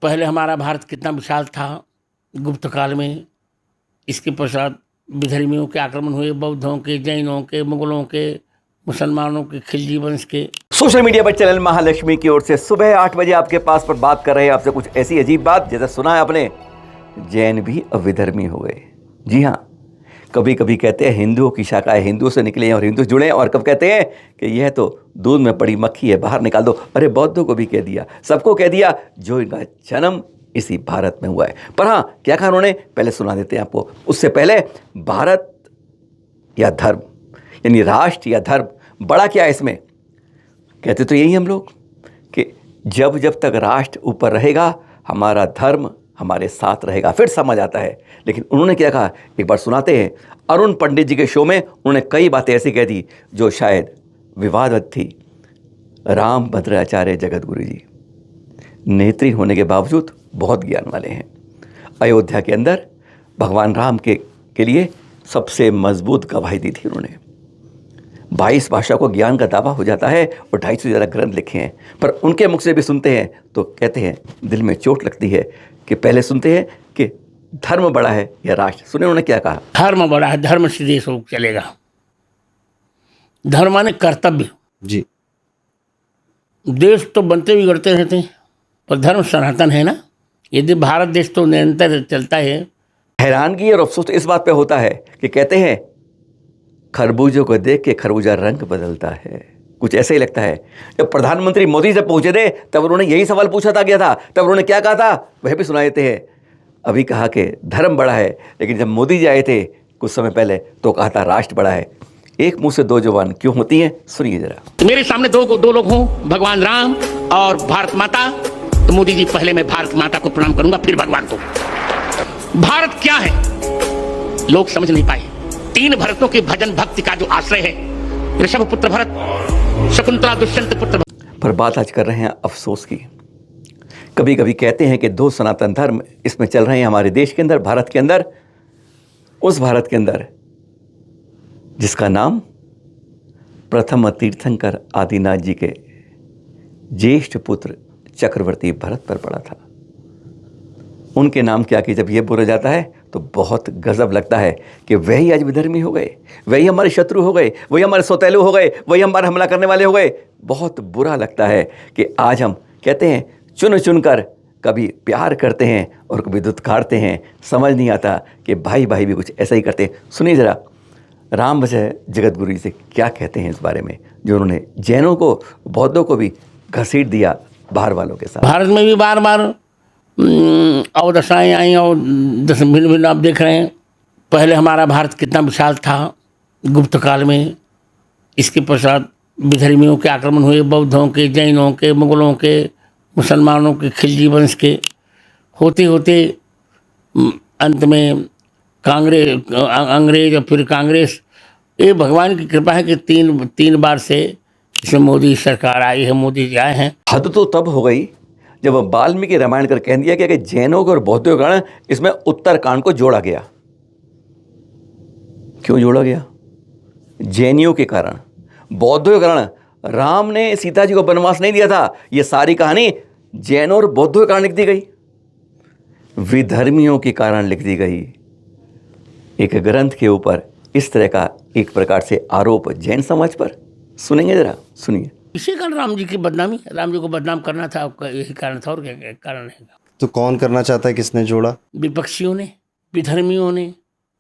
पहले हमारा भारत कितना विशाल था गुप्त काल में। इसके पश्चात विधर्मियों के आक्रमण हुए, बौद्धों के, जैनों के, मुगलों के, मुसलमानों के, खिलजी वंश के। सोशल मीडिया पर चैनल महालक्ष्मी की ओर से सुबह 8 बजे आपके पास पर बात कर रहे हैं आपसे कुछ ऐसी अजीब बात जैसे सुना है आपने, जैन भी अविधर्मी हो गए। जी हाँ, कभी कभी कहते हैं हिंदुओं की शाखा है, हिंदुओं से निकले हैं और हिंदू जुड़े हैं, और कब कहते हैं कि यह तो दूध में पड़ी मक्खी है, बाहर निकाल दो। अरे बौद्धों को भी कह दिया, सबको कह दिया, जो इनका जन्म इसी भारत में हुआ है। पर हाँ, क्या कहा उन्होंने, पहले सुना देते हैं आपको। उससे पहले भारत या धर्म, यानी राष्ट्र या धर्म, बड़ा क्या है इसमें? कहते तो यही हम लोग कि जब जब तक राष्ट्र ऊपर रहेगा हमारा धर्म हमारे साथ रहेगा, फिर समझ आता है। लेकिन उन्होंने क्या कहा, एक बार सुनाते हैं। अरुण पंडित जी के शो में उन्होंने कई बातें ऐसी कह दी जो शायद विवादवत थी। राम भद्राचार्य जगतगुरु जी नेत्री होने के बावजूद बहुत ज्ञान वाले हैं। अयोध्या के अंदर भगवान राम के लिए सबसे मजबूत गवाही दी थी उन्होंने। 22 भाषा को ज्ञान का दावा हो जाता है और 250 से ज़्यादा ग्रंथ लिखे हैं। पर उनके मुख से भी सुनते हैं तो कहते हैं दिल में चोट लगती है कि पहले सुनते हैं कि धर्म बड़ा है या राष्ट्र। सुने उन्होंने क्या कहा, धर्म बड़ा है, धर्म से देश हो चलेगा। धर्म माने कर्तव्य जी। देश तो बनते बिगड़ते रहते हैं, पर धर्म सनातन है ना। यदि भारत देश तो निरंतर चलता है। हैरानगी और अफसोस इस बात पे होता है कि कहते हैं खरबूजों को देख के खरबूजा रंग बदलता है। कुछ ऐसे ही लगता है। जब प्रधानमंत्री मोदी जब पहुंचे थे तब उन्होंने यही सवाल पूछा था, क्या था, तब उन्होंने क्या कहा था, वह भी सुना देते हैं। अभी कहा कि धर्म बड़ा है, लेकिन जब मोदी जी आए थे कुछ समय पहले तो कहा था राष्ट्र बड़ा है। एक मुंह से दो जुबान क्यों होती हैं, सुनिए जरा। मेरे सामने दो लोग हों, भगवान राम और भारत माता, तो मोदी जी पहले मैं भारत माता को प्रणाम करूंगा, फिर भगवान को। भारत क्या है लोग समझ नहीं पाए। 3 भरतों के भजन भक्ति का जो आश्रय है, ऋषभ पुत्र भरत, शकुंतला दुष्यंत पुत्र। पर बात आज कर रहे हैं अफसोस की। कभी कभी कहते हैं कि 2 सनातन धर्म इसमें चल रहे हैं हमारे देश के अंदर, भारत के अंदर। उस भारत के अंदर जिसका नाम प्रथम तीर्थंकर आदिनाथ जी के ज्येष्ठ पुत्र चक्रवर्ती भरत पर पड़ा था। उनके नाम क्या कि जब ये बोला जाता है तो बहुत गजब लगता है कि वही आज विधर्मी हो गए, वही हमारे शत्रु हो गए, वही हमारे सौतेलू हो गए, वही हमारा हमला करने वाले हो गए। बहुत बुरा लगता है कि आज हम कहते हैं चुन चुन कर कभी प्यार करते हैं और कभी दुत्कारते हैं। समझ नहीं आता कि भाई भाई भी कुछ ऐसा ही करते हैं। सुनिए जरा राम भजय जगतगुरु जी से क्या कहते हैं इस बारे में, जो उन्होंने जैनों को, बौद्धों को भी घसीट दिया बाहर वालों के साथ। भारत में भी बार बार अवदशाएँ आई और भिन्न भिन्न आप देख रहे हैं। पहले हमारा भारत कितना विशाल था गुप्त काल में। इसके पश्चात विधर्मियों के आक्रमण हुए, बौद्धों के, जैनों के, मुगलों के, मुसलमानों के, खिलजी वंश के। होते होते अंत में अंग्रेज और फिर कांग्रेस। ये भगवान की कृपा है कि तीन बार से इसमें मोदी सरकार आई है, मोदी जी आए हैं। हद तो तब हो गई जब वाल्मीकि रामायण कर कह दिया गया कि जैनों को और बौद्धों के कारण इसमें उत्तरकांड को जोड़ा गया। क्यों जोड़ा गया? जैनियों के कारण, बौद्धों के कारण। राम ने सीता जी को वनवास नहीं दिया था। यह सारी कहानी जैनों और बौद्धों के कारण लिख दी गई, विधर्मियों के कारण लिख दी गई। एक ग्रंथ के ऊपर इस तरह का एक प्रकार से आरोप जैन समाज पर। सुनेंगे जरा, सुनिए। इसी कारण राम जी की बदनामी, राम जी को बदनाम करना था, यही कारण था, और क्या कारण है? तो कौन करना चाहता है, किसने जोड़ा? विपक्षियों ने, विधर्मियों ने,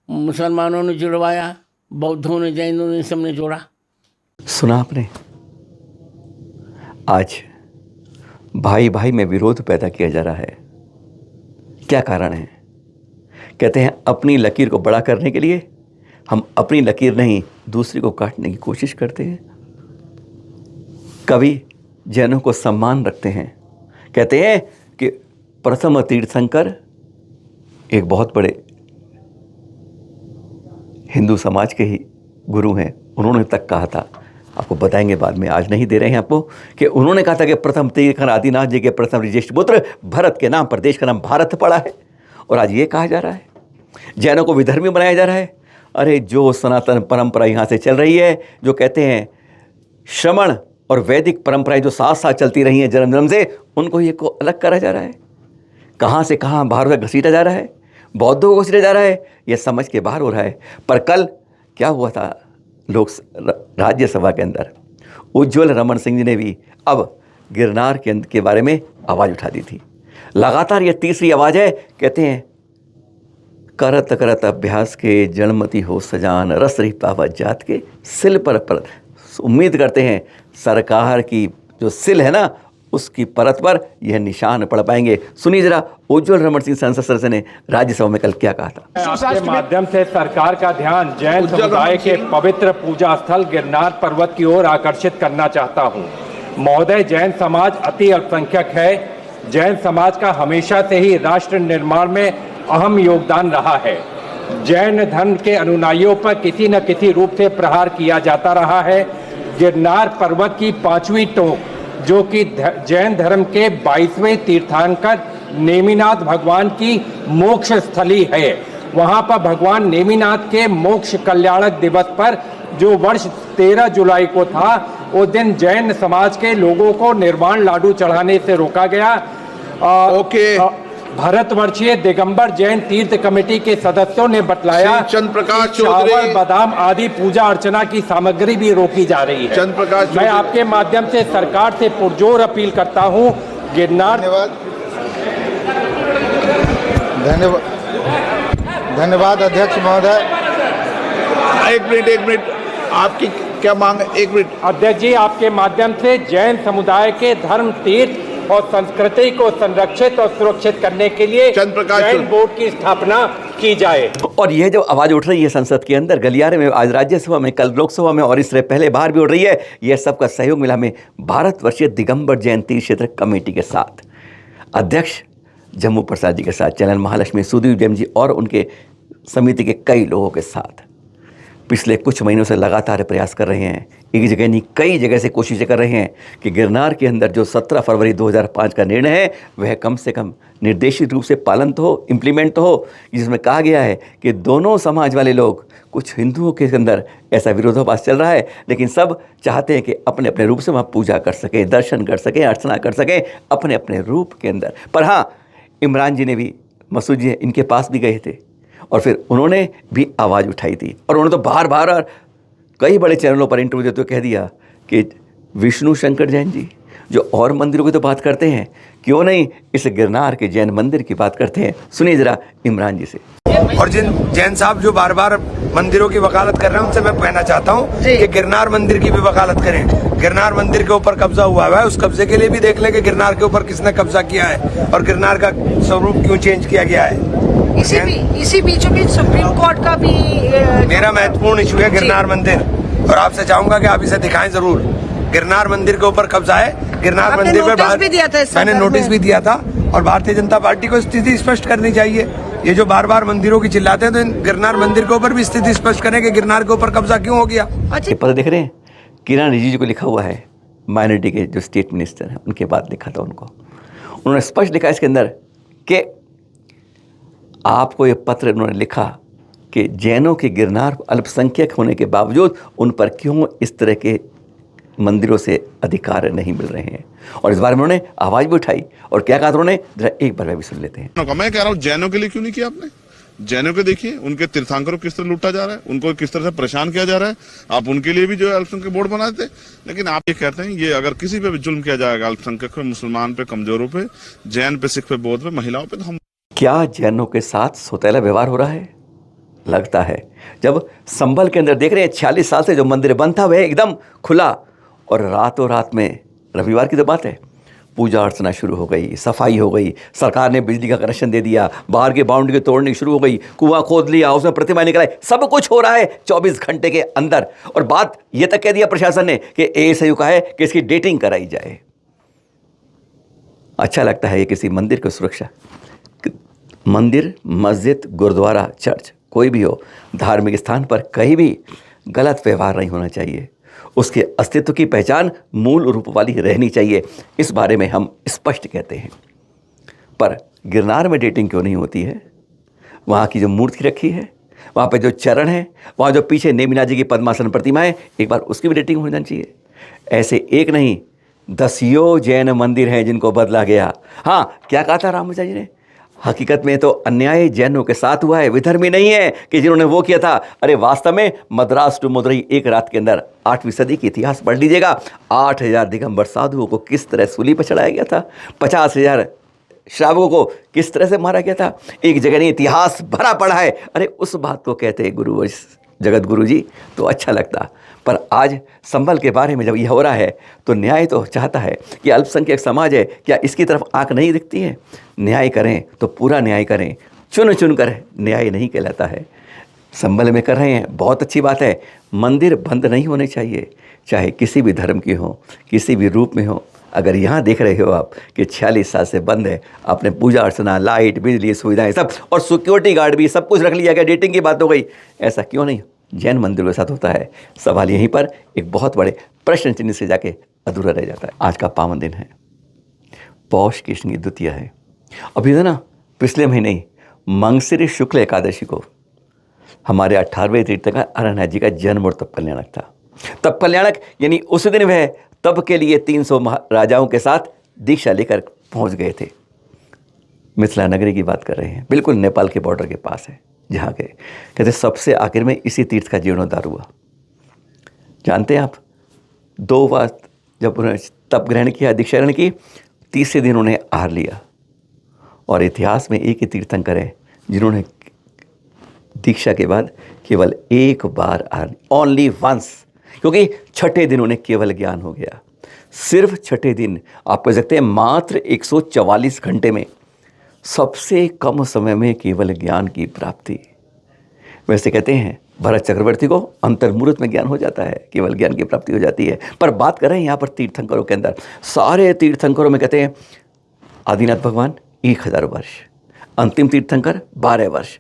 मुसलमानों ने जुड़वाया, बौद्धों ने, जैनों ने, सबने जोड़ा। सुना आपने? आज भाई भाई में विरोध पैदा किया जा रहा है। क्या कारण है? कहते हैं अपनी लकीर को बड़ा करने के लिए हम अपनी लकीर नहीं दूसरी को काटने की कोशिश करते हैं। कवि जैनों को सम्मान रखते हैं। कहते हैं कि प्रथम तीर्थंकर एक बहुत बड़े हिंदू समाज के ही गुरु हैं। उन्होंने तक कहा था, आपको बताएंगे बाद में, आज नहीं दे रहे हैं आपको, कि उन्होंने कहा था कि प्रथम तीर्थंकर आदिनाथ जी के प्रथम ज्येष्ठ पुत्र भरत के नाम पर देश का नाम भारत पड़ा है। और आज ये कहा जा रहा है जैनों को विधर्मी बनाया जा रहा है। अरे जो सनातन परंपरा यहाँ से चल रही है, जो कहते हैं श्रमण और वैदिक परंपराएं जो साथ साथ चलती रही हैं जन्म जन्म से, उनको ये को अलग करा जा रहा है। कहाँ से कहाँ बाहर घसीटा जा रहा है, बौद्धों को घसीटा जा रहा है, यह समझ के बाहर हो रहा है। पर कल क्या हुआ था राज्यसभा के अंदर, उज्ज्वल रमन सिंह जी ने भी अब गिरनार के बारे में आवाज़ उठा दी थी। लगातार ये तीसरी आवाज़ है। कहते हैं करत करत अभ्यास के जड़मती हो सजान, रस रही पावत जात के सिल पर। उम्मीद करते हैं सरकार की जो सिल है ना, उसकी परत पर यह निशान पड़ पाएंगे। सुनिए जरा उज्ज्वल रमन सिंह संसद सदस्य ने राज्यसभा में कल क्या कहा था। आपके माध्यम से सरकार का ध्यान जैन समुदाय के पवित्र पूजा स्थल गिरनार पर्वत की ओर आकर्षित करना चाहता हूं। महोदय, जैन समाज अति अल्पसंख्यक है। जैन समाज का हमेशा से ही राष्ट्र निर्माण में अहम योगदान रहा है। जैन धर्म के अनुयायियों पर किसी न किसी रूप से प्रहार किया जाता रहा है। गिरनार पर्वत की 5वीं टोक, जो कि जैन धर्म के 22वें तीर्थंकर नेमिनाथ भगवान की मोक्ष स्थली है, वहां पर भगवान नेमिनाथ के मोक्ष कल्याणक दिवस पर, जो वर्ष 13 जुलाई को था, उस दिन जैन समाज के लोगों को निर्वाण लाडू चढ़ाने से रोका गया। भारतवर्षीय दिगंबर जैन तीर्थ कमेटी के सदस्यों ने बतलाया चंद्र प्रकाश कि चावल, बादाम आदि पूजा अर्चना की सामग्री भी रोकी जा रही है। चंद्र प्रकाश, मैं आपके माध्यम से सरकार से पुरजोर अपील करता हूं, गिरनार। धन्यवाद अध्यक्ष महोदय। एक मिनट, आपकी क्या मांग है? एक मिनट अध्यक्ष जी, आपके माध्यम से जैन समुदाय के धर्म, तीर्थ और संस्कृति को संरक्षित और सुरक्षित करने के लिए जैन बोर्ड की स्थापना की जाए। और यह जो आवाज़ उठ रही है संसद के अंदर, गलियारे में, आज राज्यसभा में, कल लोकसभा में और इससे पहले बाहर भी उठ रही है, यह सबका सहयोग मिला में भारतवर्षीय दिगंबर जैन तीर्थ क्षेत्र कमेटी के साथ अध्यक्ष जम्मू प्रसाद जी के साथ, चैनल महालक्ष्मी सुदीप जैन जी और उनके समिति के कई लोगों के साथ पिछले कुछ महीनों से लगातार प्रयास कर रहे हैं। एक जगह नहीं, कई जगह से कोशिशें कर रहे हैं कि गिरनार के अंदर जो 17 फरवरी 2005 का निर्णय है, वह कम से कम निर्देशित रूप से पालन तो हो, इम्प्लीमेंट तो हो, जिसमें कहा गया है कि दोनों समाज वाले लोग, कुछ हिंदुओं के अंदर ऐसा विरोधाभास चल रहा है, लेकिन सब चाहते हैं कि अपने अपने रूप से वहाँ पूजा कर सकें, दर्शन कर सकें, अर्चना कर सकें अपने अपने रूप के अंदर। पर हाँ, इमरान जी ने भी, मसूद जी इनके पास भी गए थे और फिर उन्होंने भी आवाज़ उठाई थी और उन्होंने तो बार बार कई बड़े चैनलों पर इंटरव्यू देते हुए कह दिया कि विष्णु शंकर जैन जी जो और मंदिरों की तो बात करते हैं, क्यों नहीं इस गिरनार के जैन मंदिर की बात करते हैं। सुनिए जरा इमरान जी से। और जिन जैन साहब जो बार बार मंदिरों की वकालत कर रहे हैं, उनसे मैं कहना चाहता हूँ कि गिरनार मंदिर की भी वकालत करें। गिरनार मंदिर के ऊपर कब्जा हुआ है, उस कब्जे के लिए भी देख लें कि गिरनार के ऊपर किसने कब्जा किया है और गिरनार का स्वरूप क्यों चेंज किया गया है। इसी बीचों बीच सुप्रीम कोर्ट का भी मेरा महत्वपूर्ण इशू है गिरनार मंदिर, और आपसे चाहूंगा कि आप इसे दिखाएं जरूर। गिरनार मंदिर के ऊपर कब्जा है। गिरनार मंदिर पर मैंने नोटिस भी दिया था और भारतीय जनता पार्टी को स्थिति स्पष्ट करनी चाहिए। ये जो बार बार मंदिरों की चिल्लाते हैं, तो गिरनार मंदिर के ऊपर भी स्थिति स्पष्ट करें कि गिरनार के ऊपर कब्जा क्यों हो गया। पेपर देख रहे हैं, किरण रिजिजू को लिखा हुआ है, माइनॉरिटी के जो स्टेट मिनिस्टर हैं उनके बाद लिखा था उनको। उन्होंने स्पष्ट लिखा इसके अंदर कि आपको ये पत्र उन्होंने लिखा कि जैनों के गिरनार अल्पसंख्यक होने के बावजूद उन पर क्यों इस तरह के मंदिरों से अधिकार नहीं मिल रहे हैं, और इस बारे में उन्होंने आवाज़ भी उठाई। और क्या कहा उन्होंने, जरा एक बार भी सुन लेते हैं। मैं कह रहा हूँ जैनों के लिए क्यों नहीं किया आपने? जैनों को देखिए, उनके तीर्थंकरों को किस तरह लूटा जा रहा है, उनको किस तरह से परेशान किया जा रहा है। आप उनके लिए भी जो है अल्पसंख्यक बोर्ड बनाए थे, लेकिन आप ये कहते हैं ये अगर किसी पे भी जुल्म किया जाएगा, अल्पसंख्यक पे, मुसलमान पे, कमजोरों पे, जैन पे, सिख पे, बौद्ध पे, महिलाओं पे, तो हम क्या जैनों के साथ सौतेला व्यवहार हो रहा है? लगता है। जब संभल के अंदर देख रहे हैं 46 साल से जो मंदिर बंद था वह एकदम खुला, और रातों रात में, रविवार की तो बात है, पूजा अर्चना शुरू हो गई, सफाई हो गई, सरकार ने बिजली का कनेक्शन दे दिया, बाहर के बाउंड्री तोड़नी शुरू हो गई, कुआं खोद लिया, उसमें प्रतिमा निकलाई, सब कुछ हो रहा है 24 घंटे के अंदर। और बात ये तक कह दिया प्रशासन ने कि एएसआईयू का है कि इसकी डेटिंग कराई जाए। अच्छा लगता है ये किसी मंदिर की सुरक्षा। मंदिर, मस्जिद, गुरुद्वारा, चर्च, कोई भी हो, धार्मिक स्थान पर कहीं भी गलत व्यवहार नहीं होना चाहिए। उसके अस्तित्व की पहचान मूल रूप वाली रहनी चाहिए, इस बारे में हम स्पष्ट कहते हैं। पर गिरनार में डेटिंग क्यों नहीं होती है? वहाँ की जो मूर्ति रखी है, वहाँ पे जो चरण है, वहाँ जो पीछे नेमिनाथ जी की पद्मासन प्रतिमा है, एक बार उसकी भी डेटिंग होनी चाहिए। ऐसे एक नहीं, 10 जैन मंदिर हैं जिनको बदला गया। हाँ, क्या कहा था रामाचार्य जी ने हकीकत में तो अन्याय जैनों के साथ हुआ है, विधर्मी नहीं है कि जिन्होंने वो किया था। अरे वास्तव में मद्रास टू मदुरई एक रात के अंदर 8वीं सदी की इतिहास पढ़ लीजिएगा। 8000 दिगंबर साधुओं को किस तरह सूली पर चढ़ाया गया था, 50,000 श्रावकों को किस तरह से मारा गया था। एक जगह नहीं, इतिहास भरा पड़ा है। अरे उस बात को कहते हैं गुरु जगत गुरु जी तो अच्छा लगता। पर आज संभल के बारे में जब यह हो रहा है तो न्याय तो चाहता है कि अल्पसंख्यक समाज है, क्या इसकी तरफ आंख नहीं दिखती है? न्याय करें तो पूरा न्याय करें, चुन चुन कर न्याय नहीं कहलाता है। संभल में कर रहे हैं, बहुत अच्छी बात है। मंदिर बंद नहीं होने चाहिए, चाहे किसी भी धर्म की हो, किसी भी रूप में हो। अगर यहाँ देख रहे हो आप कि 46 साल से बंद है, आपने पूजा अर्चना, लाइट, बिजली, सुविधाएं सब और सिक्योरिटी गार्ड भी सब कुछ रख लिया गया, डेटिंग की बात हो गई, ऐसा क्यों नहीं जैन मंदिरों के साथ होता है? सवाल यहीं पर एक बहुत बड़े प्रश्न चिन्ह से जाके अधूरा रह जाता है। आज का पावन दिन है, पौष कृष्ण की द्वितीया है। अभी तो ना पिछले महीने ही मंगसिर शुक्ल एकादशी को हमारे 18वें तीर्थंकर अरण्यनाथ जी का जन्म और तप कल्याणक था। तप कल्याणक यानी उस दिन वह तप के लिए 300 राजाओं के साथ दीक्षा लेकर पहुंच गए थे। मिथिला नगरी की बात कर रहे हैं, बिल्कुल नेपाल के बॉर्डर के पास है जहाँ के कहते सबसे आखिर में इसी तीर्थ का जीर्णोद्धार हुआ। जानते हैं आप, 2 बार जब उन्होंने तप ग्रहण किया, दीक्षा ग्रहण की, तीसरे दिन उन्हें आहार लिया। और इतिहास में एक ही तीर्थंकर है जिन्होंने दीक्षा के बाद केवल एक बार आहार, ओनली वंस, क्योंकि छठे दिन उन्हें केवल ज्ञान हो गया। सिर्फ छठे दिन, आप कह सकते हैं मात्र 144 घंटे में सबसे कम समय में केवल ज्ञान की प्राप्ति। वैसे कहते हैं भरत चक्रवर्ती को अंतर्मुहूर्त में ज्ञान हो जाता है, केवल ज्ञान की प्राप्ति हो जाती है। पर बात कर रहे हैं यहाँ पर तीर्थंकरों के अंदर, सारे तीर्थंकरों में कहते हैं आदिनाथ भगवान 1000 वर्ष, अंतिम तीर्थंकर 12 वर्ष,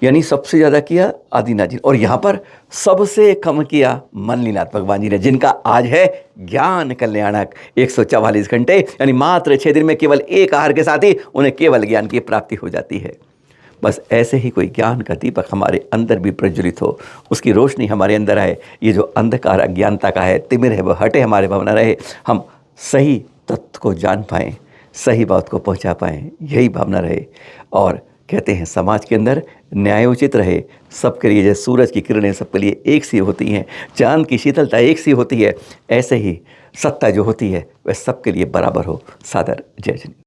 यानी सबसे ज़्यादा किया आदिनाथ जी, और यहाँ पर सबसे कम किया मल्लीनाथ भगवान जी ने, जिनका आज है ज्ञान कल्याणक 144 घंटे, यानी मात्र 6 दिन में केवल एक आहार के साथ ही उन्हें केवल ज्ञान की प्राप्ति हो जाती है। बस ऐसे ही कोई ज्ञान का दीपक हमारे अंदर भी प्रज्वलित हो, उसकी रोशनी हमारे अंदर आए, ये जो अंधकार अज्ञानता का है, तिमिर है, वह हटे, हमारे भावना रहे, हम सही तत्व को जान पाएँ, सही बात को पहुँचा पाएँ, यही भावना रहे। और कहते हैं समाज के अंदर न्यायोचित रहे, सबके लिए जैसे सूरज की किरणें सबके लिए एक सी होती हैं, चांद की शीतलता एक सी होती है, ऐसे ही सत्ता जो होती है वह सबके लिए बराबर हो। सादर जय जन।